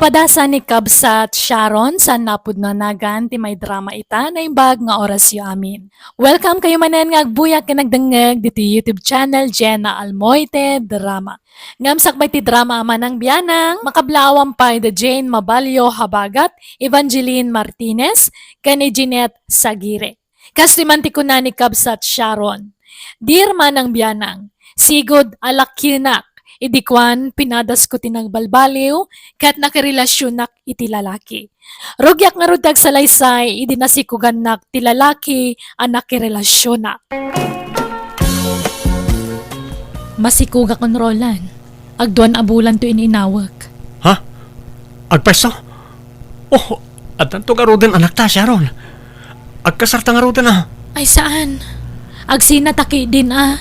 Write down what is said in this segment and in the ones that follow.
Napadasa ni Kabsat Sharon sa napudnanagan ti may drama ita na imbag nga oras yu amin. Welcome kayo manen nga agbuyak ka nagdangag dito YouTube channel JENA ALMOITE DRAMA. Ngamsakbay ti drama Manang Bianang, makablawang pa the Jane Mabalyo Habagat, Evangeline Martinez, kani Jeanette Sagire. Kastimanti ko na ni Kabsat Sharon. Dear Manang Bianang, sigod alakyinak, idikwan pinadas ko tinagbalbaliw kat nakarelasyonak iti lalaki. Rugyak nga rudag sa laysay, idinasikuganak ti lalaki anak kirelasyonak. Masikuga kon Roland, agduan abulan to ininawag. Ha? Agpeso? Oh, at nanto nga roden anak ta, Sharon. Agkasarta nga roden ah. Ay saan? Agsinataki din ah.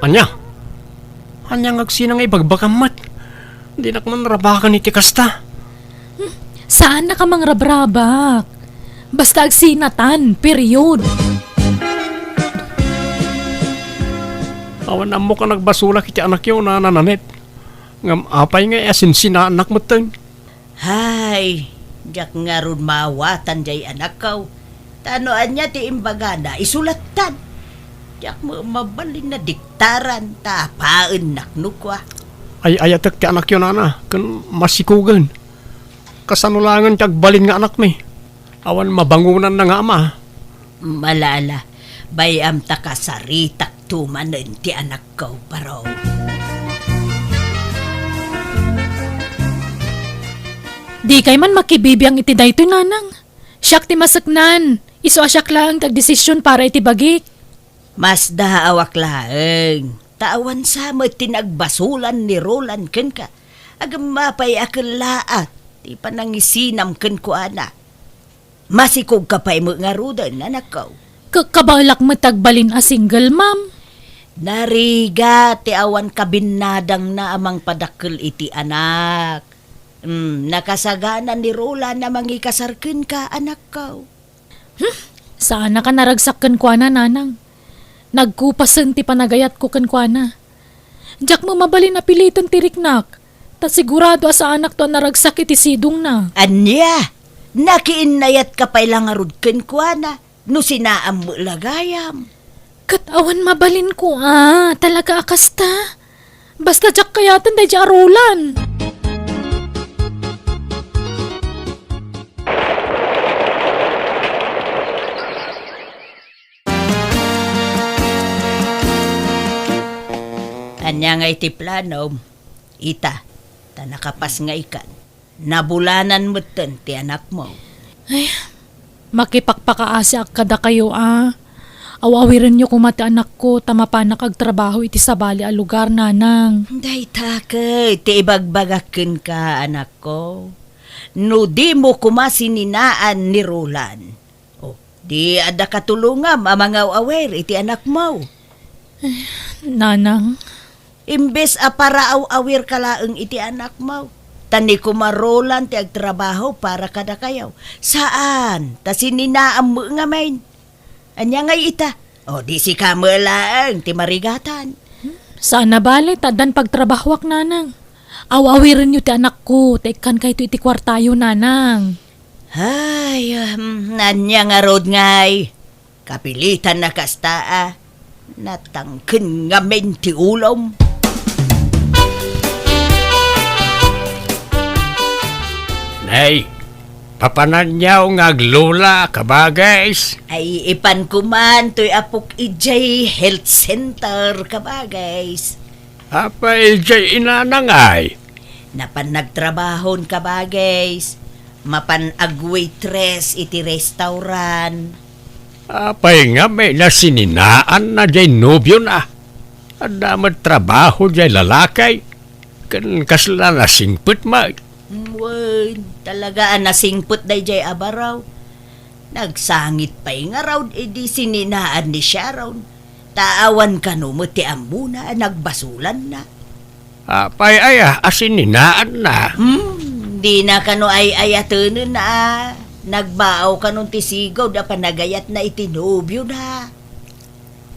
Anya? Anyang agsinang ibagbakamat. Di na man rabakan iti kasta. Saan na ka mang rabrabak? Basta agsinatan, period. Awan mo ka nagbasulak iti anak yun na nananet. Ngam apay nga asinsina anak mo ten. Hay, jak nga ron mawatan jay anak kaw. Tanoan niya ti imbagana, isulatan. Jak mo mabalin na diktaran, tapaan naknukwa. Ay ayatek ti anak yun na kan masikugan. Kasanulangan tiyag balin nga anak mi. Awan mabangunan na nga ama. Malala, bayam ta kasaritak tumanen ti anak kaw paraw. Di kay man makibibiyang iti daytoy nanang. Siyak ti masaknan. Iso asyak lang tagdesisyon para iti bagik. Mas daawak laeng. Tawan sa mo tinagbasulan ni Roland ken ka. Agam mapay akal laat. Ti panangisinam ken ko ana. Masikog ka pa'y mo nga rudan, anak ko. Kabalak mo tagbalin a single ma'am. Nariga ti awan kabinadang na amang padakkel iti anak. Nakasaganan ni Roland na mangikasarken ka, anak ko. Sana ka naragsakken kwa na nanang. Nagkupasen ti panagayat ko ken kwa na. Diyak mo mabalin na piliton ti riknak. Ta sigurado sa anak to naragsak iti sidong na. Anya, nakiinayat ka pa'y langarod ken kwa na. No sinaam mo lagayam. Katawan mabalin ko talaga akasta. Basta diyak kayatan day arulan. Anya nga iti plano, ita, ta nakapas nga ikan, nabulanan mo ten ti anak mo. Ay, makipagpakaasa kada kayo Awawirin nyo kumati anak ko, tamapanak agtrabaho iti sabali a lugar nanang. Day takay, ti ibagbagakin ka anak ko. No di mo kumasininaan ni Roland. O, di ada katulungam amangaw awer iti anak mo. Nanang. Imbes a para awir kalaeng iti anak mo. Tani kumarolan ti agtrabaho para kada kayaw. Saan? Ta sininaam mo nga main. Anya nga ita. O di si kamalaang ti marigatan. Saan na bali? Tadan pagtrabahwak nanang. Awawirin nyo ti anak ko. Tekan kayo iti kwartayo nanang. Ay, nanya nga rod ngay. Kapilitan na kastaa. Natangkin nga men ti ulom. Nay, papananyaw nga aglola kabagays. Ay ipan kuman to'y apok ijay health center kabagays. Apay jay inanangay. Napan nagtrabahon kabagays. Mapan agwaitress iti restaurant. Apay nga may nasininaan na jay nobyo na. Adamat trabaho jay lalakay. Kan kasla nasingput ma. Talaga nasingput day jay abaraw. Nagsangit pa'y nga raw, edi sininaan ni siya raw. Taawan ka no mo ti ambuna, nagbasulan na. Apay asininaan na. Di na ka no ay ayatunan na. Nagbaaw ka nung tisigaw na panagayat na itinubyo na.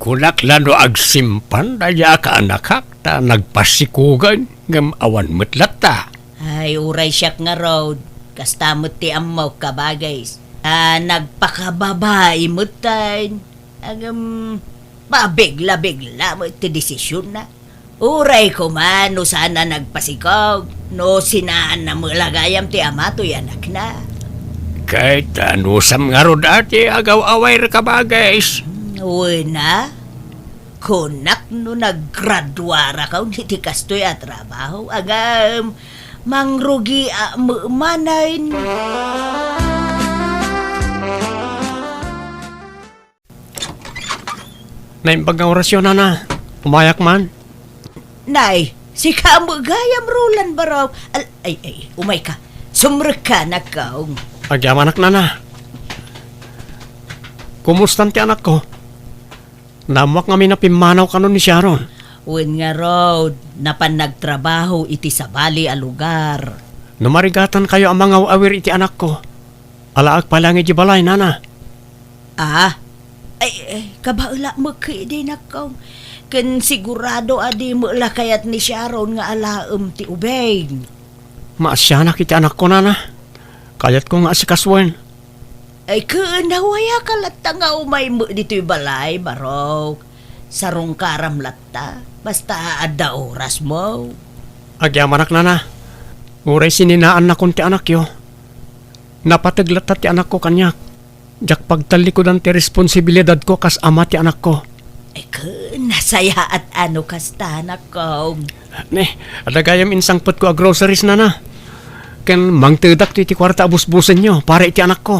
Kunak lano agsimpan daya ka anakak ta nagpasikugan ngam awan metlat ta. Ay, uray siyak nga road. Kastamot ti amaw ka bagays. Nagpakababae mo tayo. Mabigla-bigla mo ti desisyon na. Uray ko man, no sana nagpasikog. No sinaan na mo lagayam ti ama to'y anak na. Kahit anusam nga ro dati, agaw-away ka ba, guys? Uy na, kunak no naggraduara ka, hindi kastoy at trabaho. Agam, mangrugi manayin. Naimbag nga orasyon na. Umayak man. Nay, si kamagayam Roland baraw. Ay, umay ka. Sumrek ka na kaong. Agyam anak na. Kumustan ti anak ko? Namuak nga minapimanaw ka nun ni Sharon. Uwin nga road, napan nagtrabaho iti sa bali a lugar. Numarigatan kayo ang mga awir iti anak ko. Alaag palang iti balay, nana. Ay, kabaula mo kayo na kaong. Kan sigurado adi mo kayat ni Sharon nga alaam ti ubeng. Maasyanak iti anak ko, nana. Kayat ko nga si Kaswen. Ay, nawaya ka latta nga umay mo dito'y balay, barok. Sarong karam latta, basta ada oras mo. Agyam anak, nana. Uray sininaan na kon ti anak yo. Napataglat ti anak ko kanyak. Jak pagtalikodan ti responsibilidad ko kas ama ti anak ko. Ay, nasaya at ano kastanak ko. Ne, adagayam insangpot ko a groceries, nana. Ken mangtedak ti kwarta abus-busen nyo para iti anak ko.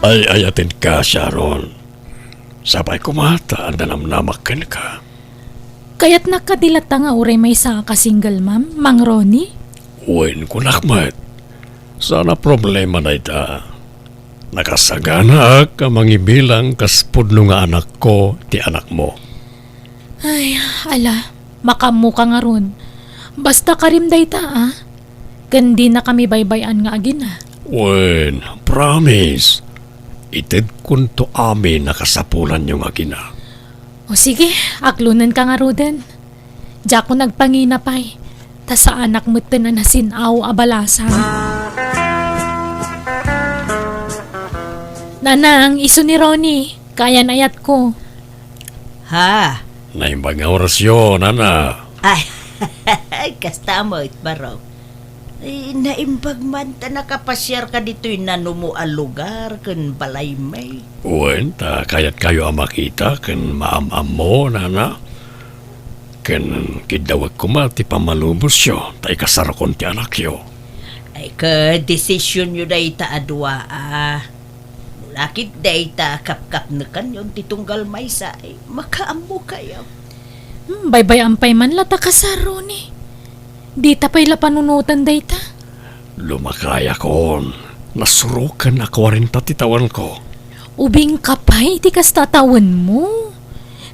Ay ayatin ka, Sharon. Sabay kumata, nanamnamakan ka. Kaya't nakadilata nga uray may isa ka single ma'am, Mang Ronnie? Uwin ko nakmat. Sana problema na ita. Nakasagana ka mangibilang kaspudno nga anak ko, ti anak mo. Ay, ala, makamuka nga ron. Basta karimday ta, Kandi na kami baybayan nga agina. Uwin, promise. Itid kun to amin nakasapulan yung agina. O sige, aklunan ka nga roden. Diya ko nagpanginapay. Ta sa anak mo na nasinaw abalasan. Nanang, iso ni Ronnie. Kaya nayat ko. Ha? Naimbang nga orasyon, ana. Ay, kastamot, baraw. Ay, naimbag man ta nakapasyar ka dito'y nanumo a lugar kan balay may. Uwin, ta kayat kayo ang makita kan maamam mo, nana. Kan kidawag ko ti pamalubos yo, ta ikasarakon ti anak yo. Ay, ka-desisyon nyo dahi ta adwa, Mulakit dahi ta kap-kap na kanyon titunggal may sa, makaambo kayo. Baybay-ampay man lata ka sa Ronnie. Di tapay la panunutan day ta. Lumakaya kon. Nasurukan na 40 titawan ko. Ubing kapay, iti kas tatawan mo.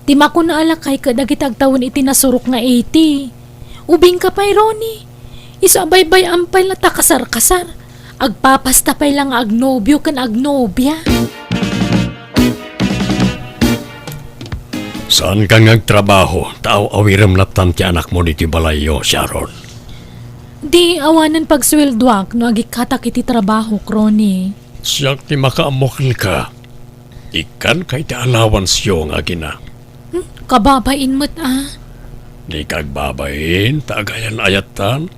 Di mako na alakay ka dagitag tawon iti nasurok nga 80. Ubing kapay, Ronnie. Isabay-bay ampay lata kasar-kasar. Agpapastapay lang agnobyo kan agnobya. Saan ka ngagtrabaho? Tao awiram latan ti anak mo diti balayo, Sharon. Di awanan pagsweldoak no agikatak iti trabaho, Ronnie. Siyak ti makaamokil ka. Ikan kay ti allowance yo nga gina. Kababain mo't Di kagbabayin, tagayan ayatan.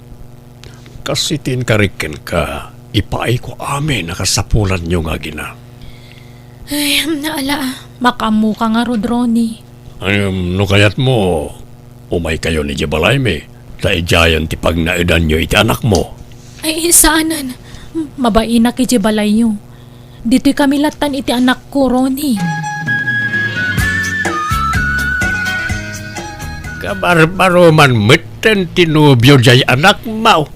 Kasitin kariken ka, ipaay ko amin nakasapulan nyo nga gina. Ay, naala, makamu ka nga rod, Ronnie. No kayat mo, umay kayo ni Jebalay me, taijayan ti pag naidan nyo iti anak mo. Ay, saanan, mabainak iti balay nyo. Dito'y kami latan iti anak ko, Ronnie. Kabarbaro man meten tinubyo jay anak mo.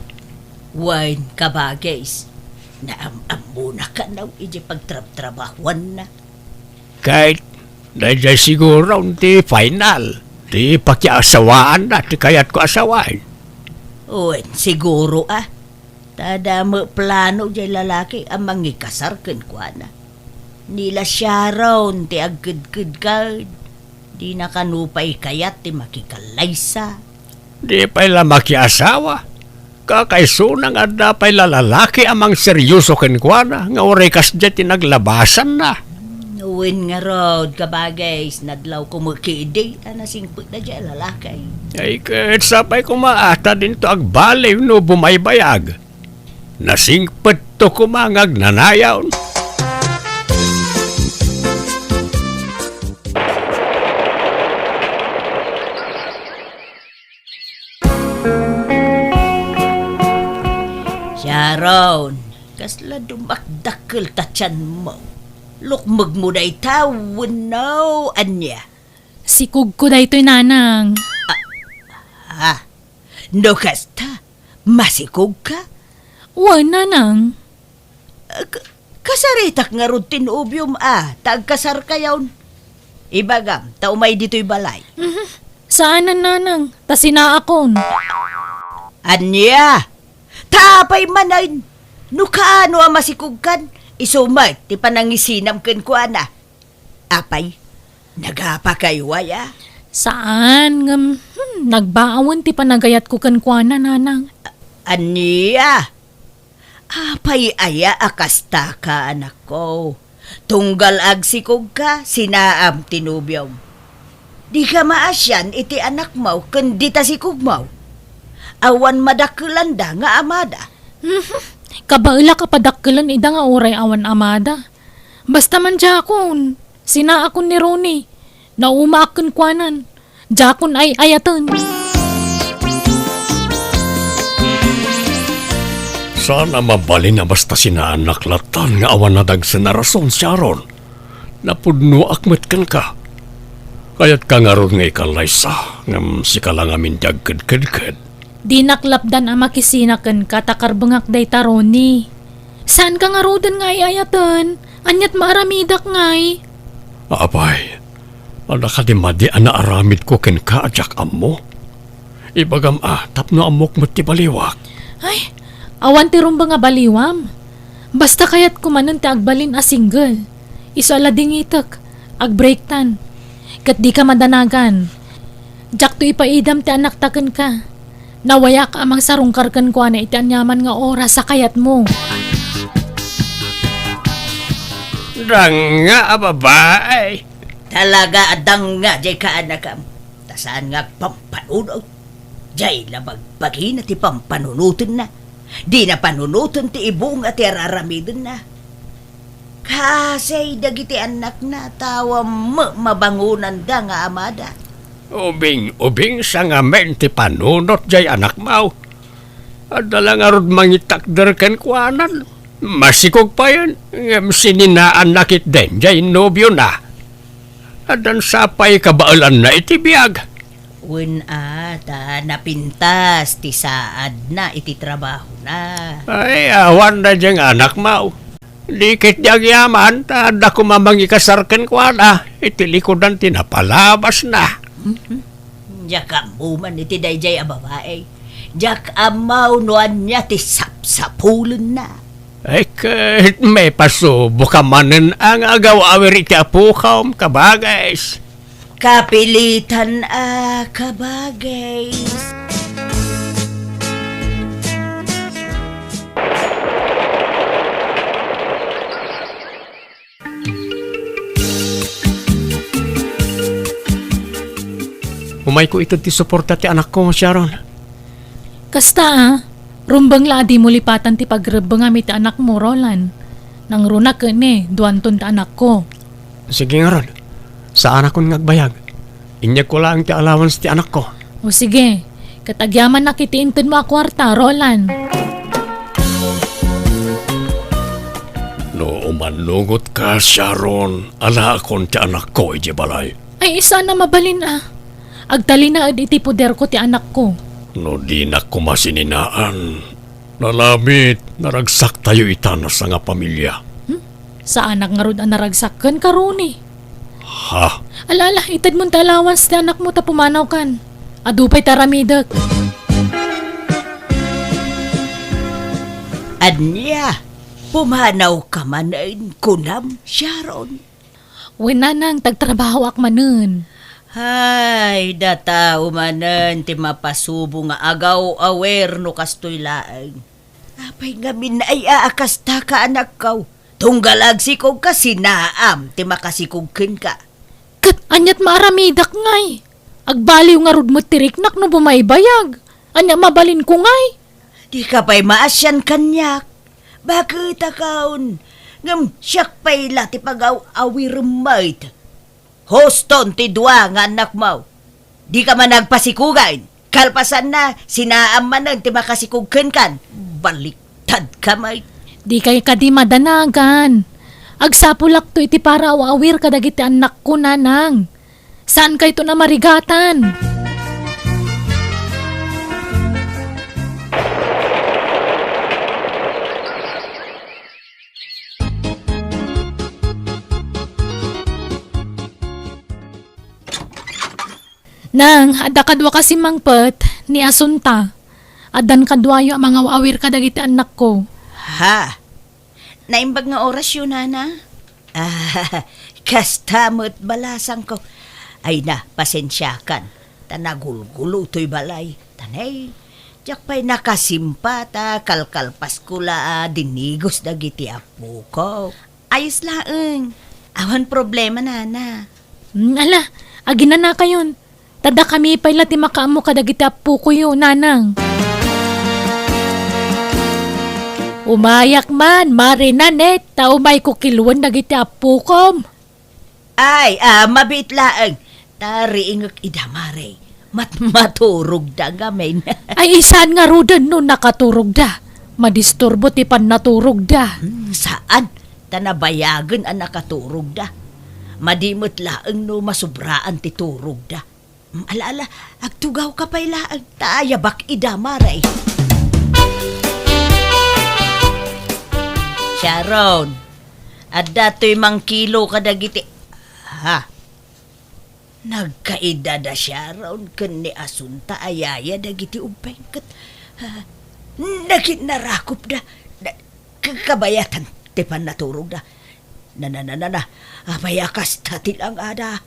Wine kabagays. Naamamo na ka na iji pagtrabahuan na. Kahit dahil siguro ti final, ti pakiasawaan na, ti kayat ko asawain. Uwan, siguro Tada mo plano jay lalaki ang mangikasar kan kwa na. Nila siya raon ti agkid-kid ka. Di na kanupay kayat ti makikalaysa. Di pala makiasawa. Kakaisunang at dapay lalaki amang seryoso kenkwana nga oray kasdya tinaglabasan na. Uwin nga rod kabagay, nadlaw ko makidi, anasingput na dyan lalakay. Ay kahit sapay kumaata din to agbaliw no bumaybayag. Nasingpet to kumangag nanayaw. Sharon, kasla dumakdakil tatyan mo. Lukmag mo day tawon no, anya. Sikog ko daytoy nanang. Ha? No kasta, masikog ka? Nanang. Kasaritak nga rutin ubyom tagkasar kayaw. Ibagam, taumay dito'y balay. Saan na nanang? Tasina akon. Anya, tapay manayin. No kaano masikog kan? Isumay, ti panangisinam ken kuana. Apay, nagapa kayo waya? Saan? Nagbaawan ti panagayat ko kankwana nanang. Aniya, apay aya akasta ka anak ko. Tunggal agsikog ka, sinaam tinubyaw. Di ka maasyan iti anak mo, kundi ta sikog mo. Awan madakulanda nga amada. Kabaila kapadakkelan ida nga oray awan amada. Basta man jakon. Sina akon ni Ronnie. Nauma akon kwanan. Jakon ay ayatan. Sana mabalin na basta sinaanak latan nga awan na dagsan na rason, Sharon. Napudno akmet kan ka. Kaya't ka nga ron nga ikalaysa ngam si ka lang amin dagkad-kadkad. Di naklapdan ang makisina ken katakarbengak day taroni. Saan ka nga rodan nga ayatan? Anyat maaramidak ngay. Abay, ala ka di madi anaaramid ko ken ka ajak ammo. Ibagam tapno amok mo ti baliwak. Ay, awan ti rumba nga baliwam. Basta kayat kumanan ti agbalin a single. Iso ala dingitek, agbreaktan. Kat di ka madanagan. Jak to ipaidam ti anak taken ka. Nawaya ka amang sarungkarkan ko na iti anyaman nga oras sa kayat mo. Nga ababay. Talaga adang nga jay ka anakam. Tasaan nga pampanunod. Jay labagbagi na ti pampanunutin na. Di na panunutin ti ibong at iraramidin na. Kasi dagiti anak na tawa mabangunan da nga amada. Ubing sa nga men ti panunot jay anak mau. Adala nga rod mangitakder ken kuanan. Masikog pa yan. Ngam sininaan nakit den jay nobyo na. Adan sapay kabaalan na iti biag. Wen napintas ti saad na iti trabaho na. Ay awan na jang anak mau. Dikit jang yaman tada kumamangi kasarken kuana. Iti likodan tinapalabas na. Jak amuman iti dayjay a babae. Jak amaw noan niya ti sapsapulen na. Ay kahit may pasubo ka manen ang agaw-awir iti apukaw kabagay. Kapilitan kabagay. Umay ko ito ti suporta ti anak ko, Sharon. Kasta rumbang laadi mo lipatan ti pagrebeng amit ti anak mo, Roland. Nang runa duanton ti anak ko. Sige nga ron, sa anak ko ngagbayag. Inyag ko lang ti allowance ti anak ko. O sige, katagyaman nakitiintod mo a kwarta, Roland. No umanugot ka, Sharon, ala akon ti anak ko, balay. Ay isa na mabalin Agtali na iti poder ko ti anak ko. No di na kumasininaan. Nalamit, naragsak tayo itana sa nga pamilya. Sa anak nga rod naragsakken karuni. Ha? Alala, itad mong talawans ti anak mo ta pumanaw kan. Adupay taramidek. Anya, pumanaw ka manain kunam, Sharon. Wenanang tagtrabaho ak manen. Hay, data umanan ti mapasubo nga agaw awer no kastoy laeng. Apay nga ay aakasta ka anak kaw. Tunggal agsikog ka sinaam ti makasikogken ka. Kat anyat maaramidak ngay. Agbaliw nga rod mo tiriknak no bumaybayag. Anya mabalin ko ngay. Di ka pa'y maasyan kanyak. Bakit akaon? Ngam siyak pa'y lati pagaw awir mait. Hoston ti dua nga anak mo. Di ka man nagpasikugan. Kalpasan na, sinaam man ti makasikugken kan. Baliktad ka mait. Di kay kadi madanagan. Agsapulak to iti para awir kadagiti anak ko nanang. Saan kay to na marigatan? Nang, ada kadwa kasi mangpet ni Asunta. Adan kadwayo ang mga awir kadagiti anak ko. Ha? Naimbag nga oras yun, Nana? Kastamot balasang ko. Ay na, pasensyakan. Tanagulgulo to'y balay. Tanay, diyak pa'y nakasimpata, kalkalpas ko dinigos dagiti apo ko. Ayos laeng. Awan problema, Nana. Ala, agina na kayon. Tada kami pa'y lati makaamo kadagiti apo ko yun, nanang. Umayak man, marinanet, taumay ko kiluan dagiti apo kom. Ay, mabit laeng. Tariingak idamare. Maturog da gamin. Ay isan nga rudan no nakaturog da. Madisturbo ti pan naturog da. Saan? Tanabayagan ang nakaturog da. Madimot laeng no masubraan ti turog da. Alaala, agtugaw ka pa'y laeng. Taayabak idamare. Sharon, at dato'y mangkilo kadagiti. Ha? Nagkaida da Sharon kan ni Asunta ayaya dagiti ubengkat. Nagit narakop da. Kabayatan tipan naturog da. Na. Abayakas tatilang ada.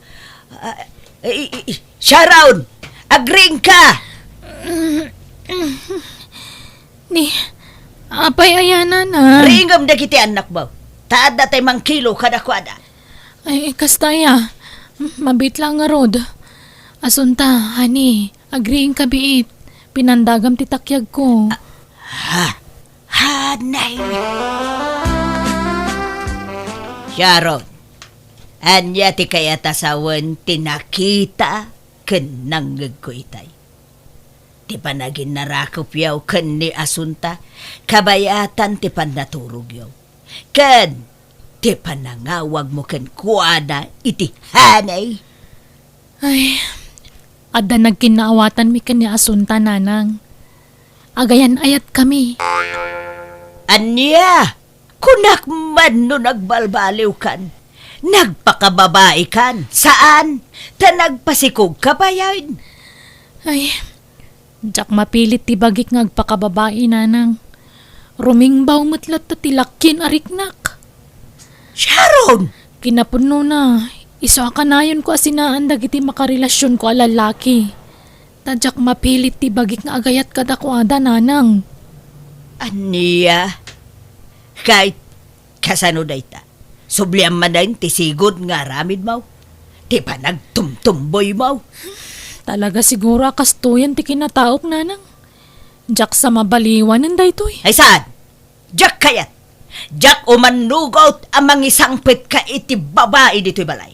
Sharon! Agring ka! Ni, apay ayanan na. Ringam dagiti anak mo. Taad na tayo mangkilo kadakwada. Ay, kastaya. Mabit lang nga rod. Asunta, hani, agreeing kabiit. Pinandagam titakyag ko. Hanay. Sharon, anya ti kaya tasawan tinakita ken nanggag ko itay. Ti panagin narakop yaw ken ni Asunta, kabayatan ti panaturog yaw. Ken, ti panangawag mo ken kuana iti hanay. Ay, ada nagkinaawatan mi kanya Asunta, nanang. Agayan ayat kami. Anya, kunak man no nagbalbaliw kan. Nagpakababae kan. Saan? Ta nagpasikog ka ba yan? Ay, jak mapilit ti bagik ngagpakababae, nanang. Rumingbaw matlat ta tilakkin ariknak. Sharon! Kinapuno na. Iso akanayon ko asinaan dagiti makarelasyon ko alalaki. Tadyak mapilit ti bagik nga agayat kadakwada, nanang. Aniya? Kahit kasano dayta. Subliam man dahin ti sigod nga ramid mo. Ti pa nagtumtumboy mo. Talaga siguro akastuyan ti kinataok, nanang. Jak sa mabaliwan ng daytoy. Ay saan? Diyak kayat. Diyak umanugot amang isangpit ka iti babae dito'y balay.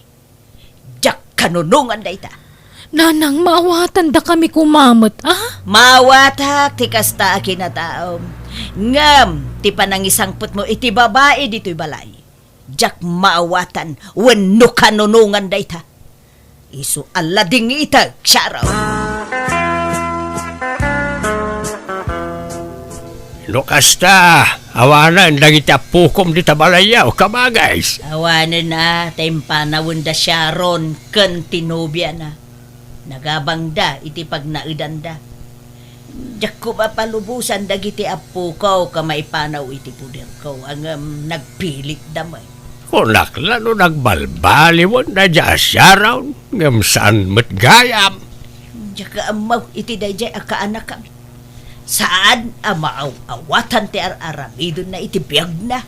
Diyak kanunungan dayta. Nanang, maawatan da kami kumamot, ah? Mawatak ti kasta kinataom. Ngam, ti panang isangpit mo iti babae dito'y balay. Diyak maawatan wenno kanunungan dayta. Isu alading itag, Sharon. Lokasta, awanan dagiti apukom di tabalayaw, kamagays. Awanan na, tayong panawon da Sharon, kan tinobya na. Nagabang da, iti pag naidan da. Diyak ko ba palubusan dagiti apo ko, kamay panaw iti puder ko, ang nagpilit damay. Kunak lalo nagbalbaliwon na dya Sharon. ngam saan matgayam. Jaka amaw iti dayjay akaanak kami. Saan amaaw-awatan ti aramidon na iti biyag na.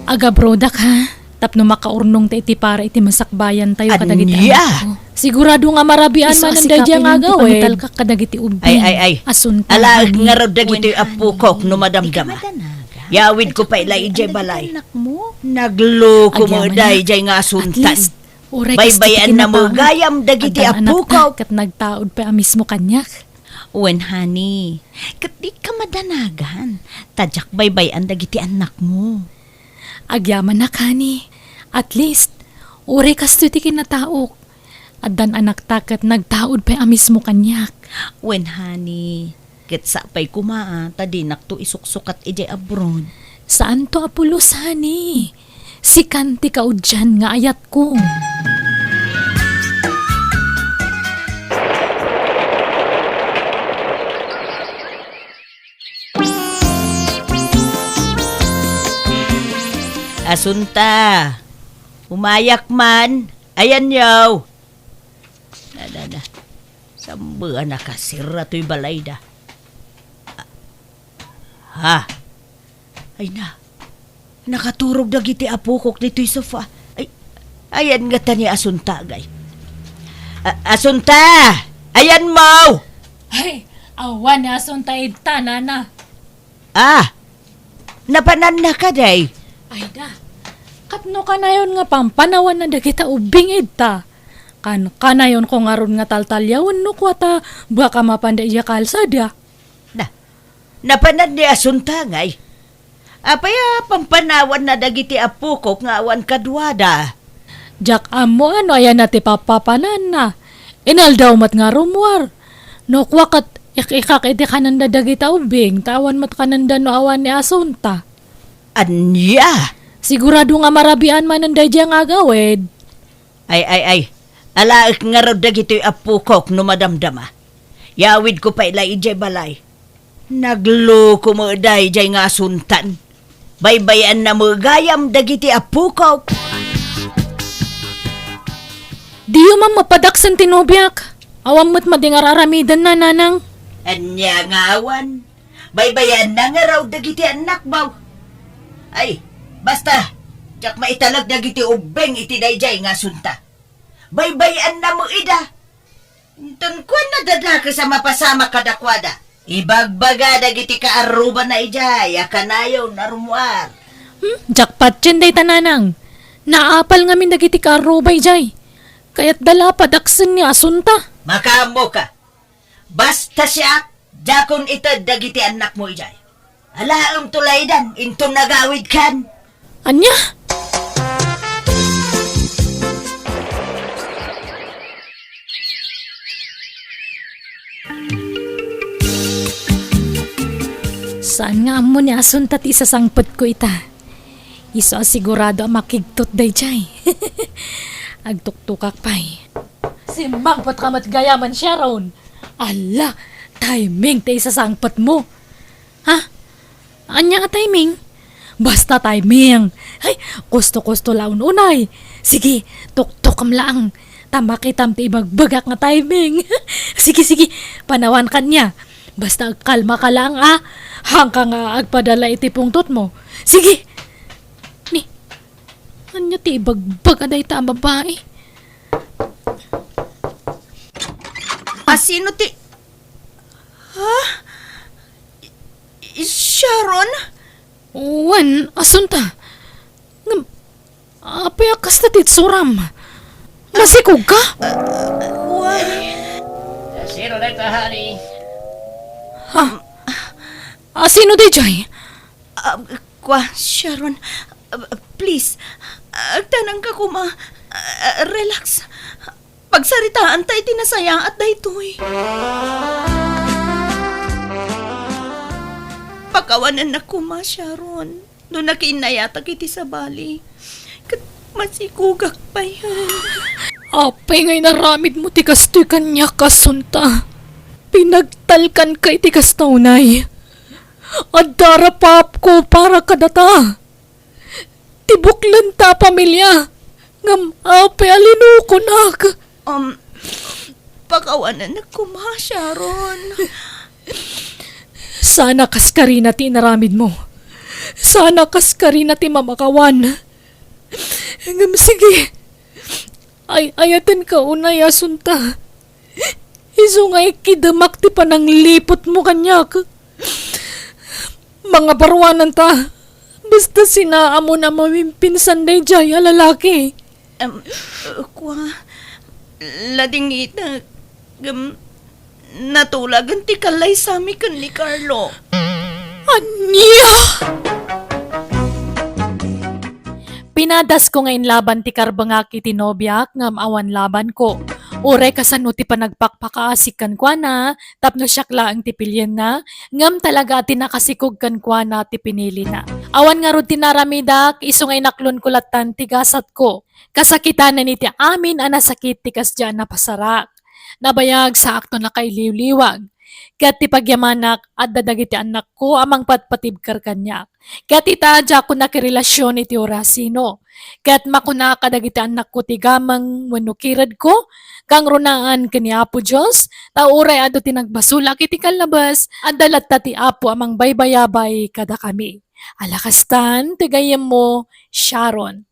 Aga brodak ha. Tapno makaurnong ta iti para iti masakbayan tayo kadagiti Anya? anak ko. Sigurado nga marabian man ang dadya nga agawin. Panutal ka kadagiti ubing. Ay. Asunta. Ala nga raw dagito yung apukok no madamdama. Yawid ko pa ila ijay balay. Nagluko mo dayjay nga At asuntan. least, oray Baybayan na mo gayam dagiti apukok. Kat nagtaod pa mismo kanyak. Wen, honey, kat di ka madanagan. Tadyak baybayan dagiti anak mo. Agyaman na kani. At least, oray kasto ti kinataok. At dan anak takat nagtaod pa mismo kanyak. Wen, honey, kat sapay kumaa, tadinak to isuksukat ijay abroad. Saan to apulos, hani? Si Kanti kaudyan nga ayat ko. Asunta. Umayak man. Ayan yaw. Na. Sambaan na kasira to'y balay da. Ha? Ay na. Nakaturog na giti apukok dito'y sofa. Ay, ayan nga ta ni Asunta, gay. Asunta! Ayan mo! Ay, awan na asunta ita, nana. Napanan na ka, day. Ay da, katno ka na yun nga pampanawan na dagita ubing ita. Kanayon ko nga ron nga taltalyawan no kwa ta baka mapanda iya kalsada. Napanan ni Asunta, ngay. Apaya pampanawan na dagiti apukok nga awan kadwada. Jak amo ano ayan na ti papapanan na. Inaldaw mat nga rumwar. No kwa kat ikikak iti kananda dagita ubing tawan mat kananda no awan ni asunta. Anya? Sigurado nga marabian man ang dadya nga gawid. Ay. Alaik nga raw dagito'y apukok no madamdama. Yawid ko pa ila ijay balay. Nagluko mo dayjay nga asuntan. Baybayan na mo gayam dagiti apukok. Di man mapadaksan tinubyak. Awam mo't madingar aramidan na nanang. Anya nga awan. Baybayan na nga raw dagiti anak mo. Ay, basta. Diyak maitalag dagiti ubeng iti dayjay nga asunta. Baybayan na mo ida. Tungkwan na dadaka sa mapasama kadakwada. Ibagbaga dagiti kaaruba na ijay, akanayaw na rumuar. Jackpot yan day tananang. Naapal nga min dagiti karubay jay. Kaya't dala padaksan ni asunta. Makamo ka. Basta siya, jakon ito dagiti anak mo ijay. Alaang tulaydan, into nagawid kan. Anya? Saan nga amo ni asunta ti isasangpot ko ita? Iso asigurado ang makigtot day jay. Agtuktukak pa'y. Simbang pat kamat gayaman siya ron. Ala, timing ti isasangpot mo. Ha? Anya nga timing? Basta timing. Ay, kusto-kusto laun unay. Sige, tuktok am lang. Tamakitam ti ibagbagak nga timing. Sige, panawan ka niya. Basta kalma ka lang hangka nga agpadala iti pungtot mo. Sige. Ni, anya ti ibagbag aday ta ang babae. Sino ti... Sharon? Wan, asunta. Apaya kasta tit suram. Masikog ka? Sino na ito, honey? Sino di jay? Sharon, please, tanang ka relax. Pagsaritaan tayo tinasaya at daytoy. Pakawanan na Sharon. Doon nakinayatag iti sa bali. Kat masikugak pa yan. Apay ngay naramid mo ti kastoy kanya kasunta. Pinagtalkan kay ti kastawnay. At darapap ko para kadata. tibuklan ta pamilya. Ngam ape alinuko nak. Pakawanan na ko ma, Sharon. Sana kaskari na ti naramid mo. Sana kaskari na ti mamakawan. Ngam sige. Ayatan ka unay asunta. Isungay kidamak ti panang lipot mo kanyak. Mga barwanan ta. Basta sinaa mo na mamimpinsan day jay lalaki. Kwa, lading ita, natulagan ti kalay sami kan ni Carlo. Anya! Pinadas ko ngayon laban ti karbangaki ti nobyak ngam awan laban ko. Ure kasano ti panagpakpakaasikan kwa na, tapno siyakla ang tipilyan na, ngam talaga ti nakasikog kan kwa na ti pinili na. Awan nga ro tinaramidak, iso ngay naklon kulatan ti gasat ko. Kasakitan na ni ti amin anasakit ti kasdyan na pasarak. Nabayag sa akto na kay liwliwag. Kat ti pagyamanak at dadagiti anak ko amang patpatibkar kanyak. Kat itadya ko na kirelasyon iti orasino. Kat makuna kadagiti anak ko ti gamang wanukirad ko. Kang runaan kani Apo Diyos, tauray ado tinagbasulak iti kalabas, at dalat ti Apo amang baybayabay kada kami. Alakastan, tigayam mo, Sharon.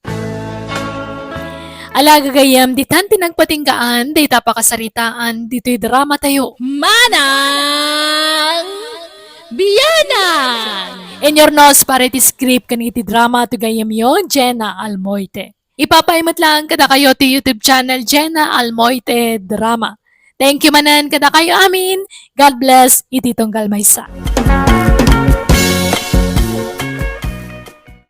Alagagayam, ditan tinagpatinggaan, dita pakasaritaan, dito'y drama tayo. Manang Bianang! In your nose, para iti script kaniti drama, tigayam yon, JENA ALMOITE. Ipapaimat lang kada kayo ti YouTube channel JENA ALMOITE DRAMA. Thank you manan kada kayo amin. God bless, iti tunggal maysa.